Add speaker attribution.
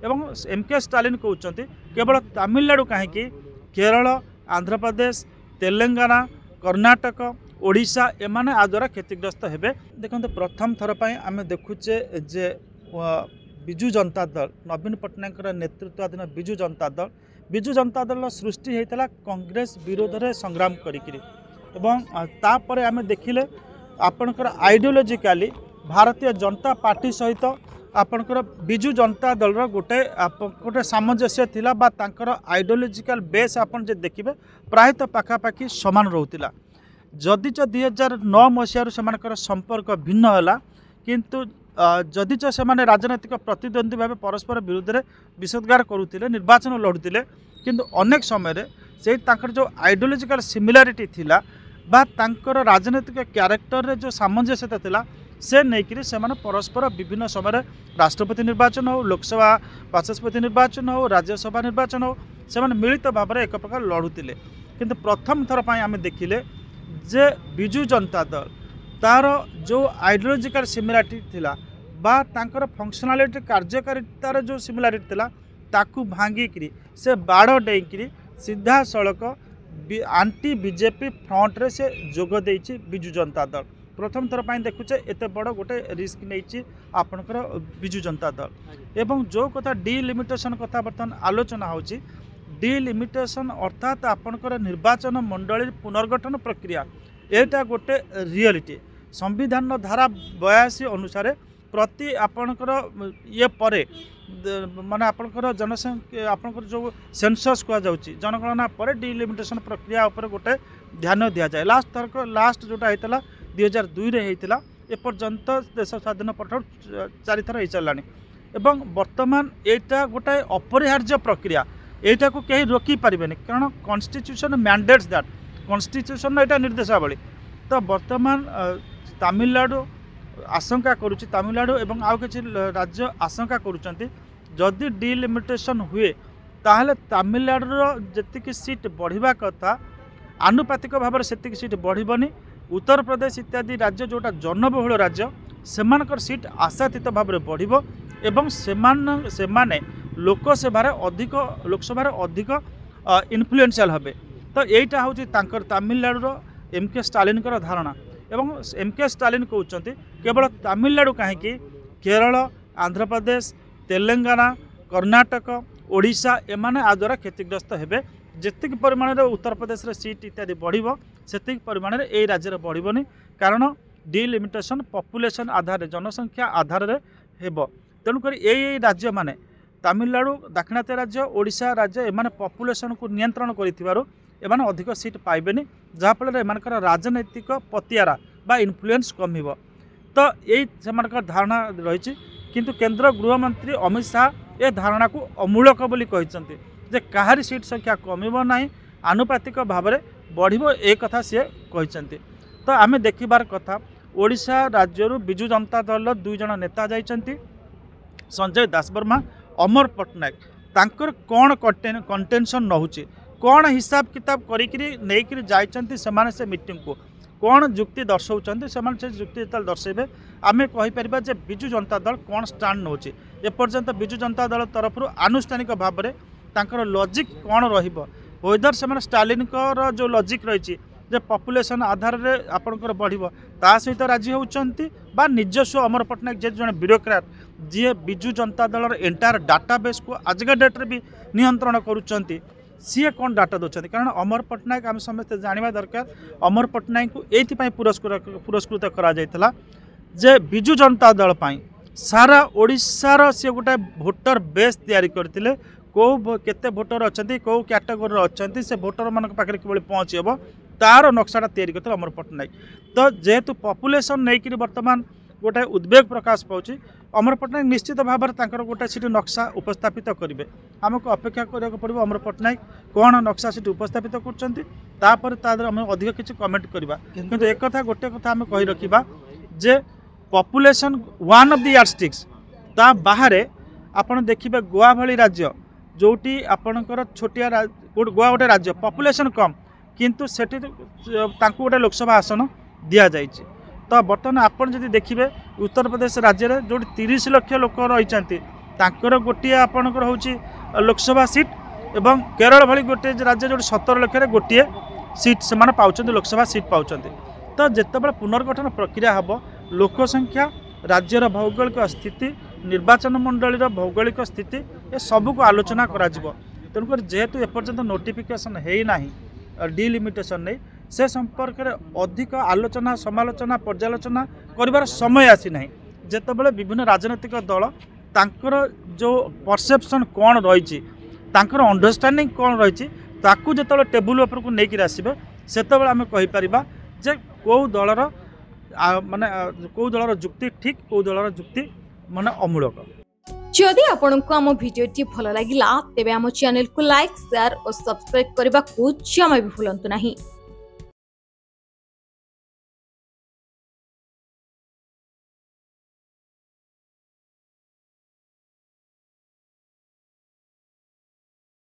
Speaker 1: एवं एम के स्टालिन कहते केवल तमिलनाडु कहीं केरल आंध्र प्रदेश तेलंगाना कर्णाटक ओडिशा एमाने आ द्वारा क्षतिग्रस्त हेबे। देखते प्रथम थर पर आम देखुचे जे विजु जनता दल नवीन पट्टनायक नेतृत्वाधीन विजु जनता दल सृष्टि होता कांग्रेस विरोध में संग्राम करें आम देखिले आपणकर आइडियोलोजिकाली भारतीय जनता पार्टी सहित आपणकर विजु जनता दल गोटे सामंजस्य थिला बा तांकर आइडियोलोजिकल बेस आपन जे देखिबे प्रायतः पाखापाखि समान रोला जदिच 2009 मसीह से संपर्क भिन्न है किंतु जदिच से राजनैतिक प्रतिद्वंदी भाव परस्पर विरुद्ध में विषोद्गार करुले निर्वाचन लड़ुले किंतु अनेक समय से जो आइडियोलोजिकल सिमिलारिटी थिला बा तांकर राजनैतिक क्यारेक्टर रे जो सामंजस्यता थिला से नहीं से परस्पर विभिन्न समय राष्ट्रपति निर्वाचन हो लोकसभा बाचस्पति निर्वाचन हो राज्यसभा निर्वाचन हो से मिलित भाव में एक प्रकार लड़ुले किंतु प्रथम थर पर आम देखिले जे विजु जनता दल तार जो आइडियोलॉजिकल सिमिलारिटी थिला बा तांकर फंक्शनालिटी कार्यकारितार जो सिमिलारिटी थिला ताकू भांगिकी से बाड़ डेईकरी सीधा सड़क आंटी बीजेपी फ्रंट रे से जोग देइछि विजु जनता दल प्रथम थर पर देखुचे एत बड़ गोटे रिस्क नहीं आपणकर विजु जनता दल एवं जो कथा डिलिमिटेशन कथा बर्तमान आलोचना होची डिलिमिटेशन अर्थात आपणकर निर्वाचन मंडली पुनर्गठन प्रक्रिया एटा गोटे रियलिटी संविधान धारा 82 अनुसार प्रति आपणकर ये परे माने आपणकर जनसंख्या आपणकर जो सेंसस कह जाउची जनगणना पर डिलिमिटेशन प्रक्रिया ऊपर गोटे ध्यान दिया जाए लास्ट जोटा होता 2002 रे होता एपर्यंत देश स्वाधीन पठ 4 थर हो चलानी एवं वर्तमान एटा गोटे अपरिहार्य प्रक्रिया एटा को कहीं रोकी पारिबेनी कारण कॉन्स्टिट्यूशन मैंडेट्स दैट कॉन्स्टिट्यूशन एटा निर्देशावली तो वर्तमान तमिलनाडु आशंका करुच्ची तमिलनाडु एवं आउ किसी राज्य आशंका करुँच जदि डिलिमिटेशन हुए ताहले तमिलनाडुर जी सीट बढ़िया कथा आनुपातिक भाव में से सीट बढ़नी उत्तर प्रदेश इत्यादि राज्य जोटा जनबहुल राज्य सेमानकर सीट आशातीत भाव में बढ़िबो एवं सेमाने लोकसभा अधिक इन्फ्लुएंशियल हेबे तो यहीटा हूँ तमिलनाडुर एम के स्टालिन धारणा एवं एम के स्टालिन कहते केवल तमिलनाडु कहीं केरल आंध्र प्रदेश तेलंगाना कर्णाटक ओडिशा एमाने आ द्वारा क्षतिग्रस्त हेबे जितक परिमाण उत्तर प्रदेश रे सीट इत्यादि बढ़िबो सेतिक परिमाण रे एई राज्य रे बढ़िबोनी कारण डिलिमिटेशन पॉपुलेशन आधार जनसंख्या आधार रे हेबो तेणुक एई राज्य माने तमिलनाडु दाक्षिणात्य राज्य ओडिशा राज्य एमाने पॉपुलेशन को नियंत्रण करिथिबारु एमाने अधिक सीट पाइबेनी जहाँफल एमानकर राजनैतिक पतियारा बा इन्फ्लुएंस कमिबो तो यही सेमानकर धारणा रही किंतु केंद्र गृहमंत्री अमित शाह ए धारणा को अमूलक बोली कहते जे कहारी सीट संख्या कमिबो नहीं आनुपातिक भाव में बढ़िबो ए कथा सी कहते तो आम देखिबार कथा ओडिशा राज्यरू विजु जनता दल 2 जन नेता जाइछन्ति संजय दासवर्मा अमर पट्टनायक तांकर कौन कंटेंशन नहुची कौन हिसाब किताब करी जाइछन्ति सेमाने से मीटिंग को कौन जुक्ति दर्शाउछन्ति सेमाने से जुक्ति जतल दर्शेबे आमे कहि परिबा जे विजु जनता दल कौन स्टैंड नउची एपर्यंत विजु जनता दल तरफ आनुष्ठानिक भाव में तांकर लॉजिक कौन रहिबो वेदर से स्टालिन जो लॉजिक रही जे पॉपुलेशन आधार में आपणकर बढ़िबो ता सहित राजी होउछन्ति बा निजस्व अमर पट्टनायक जे जने ब्यूरोक्रेट जी विजु जनता दल एंटायर डाटाबेस को आजका डेट रे भी नियंत्रण करुछन्ति सी कौन डाटा दौरान कारण अमर पट्टनायक आम समस्त जाना दरकार अमर पट्टनायक को ये पुरस्कृत करा जे विजु जनता दल सारा ओडिशार सी गोटे भोटर बेस तैयारी करते कौ केते भोटर अच्छा कौ कैटेगोरी अच्छा से भोटर मान पाखे कि पहुँच हे तार नक्साटा तैयारी करते अमर पट्टनायक तो जेहेतु पॉपुलेशन नहीं बर्तमान गोटे उद्वेग प्रकाश पाँच अमर पट्टनायक निश्चित भाव में गोटे सीट नक्शा उपस्थापित करेंगे आमको अपेक्षा कराया पड़ो अमर पट्टनायक कौन नक्शा सीट उपस्थापित कर अधिक किसी कमेंट करवा किंतु एक कथा गोटे कथा आम कही रखा जे पॉपुलेशन वन ऑफ द यार्डस्टिक्स ता बाहर आपन देखिबे गोवा भली राज्य जोटी आपणकर छोटिया गोवा गोटे राज्य पॉपुलेशन कम किंतु सेठी तांको गोटे लोकसभा आसन दिया जाइए तो बर्तमान आपड़ जब देखिए उत्तर प्रदेश राज्य में जो 30 लाख लोक रही तांकर गोटे आपणकर हूँ लोकसभा सीट एवं केरल भली गोटे राज्य जो 17 लक्ष गोटे सीट से पाँच लोकसभा सीट पाँच तो जितेबाला पुनर्गठन प्रक्रिया हम लोक संख्या राज्यर भौगोलिक स्थिति निर्वाचन मंडल भौगोलिक स्थिति ये सबको आलोचना करा तेणुक जेहेतु एपर्यंत नोटिफिकेशन है डिलिमिटेशन नहीं से संपर्क में अधिक आलोचना समालोचना पर्यालोचना कर समय आसी ना जितेबाला विभिन्न राजनैतिक दल तांकर जो परसेप्शन कौन रही अंडरस्टैंडिंग कौन रही ताकू जो टेबुल उपरकू नहीं आसबे से आम कहीपर जे कौ दलर माने कौ दलर जुक्ति ठीक कौ दलर जुक्ति माने अमूलक।
Speaker 2: जदि आपंक आम भिडी भल लगा तेब आम चैनल को लाइक शेयर और सब्सक्राइब करने को जमा भी भूलु नहीं।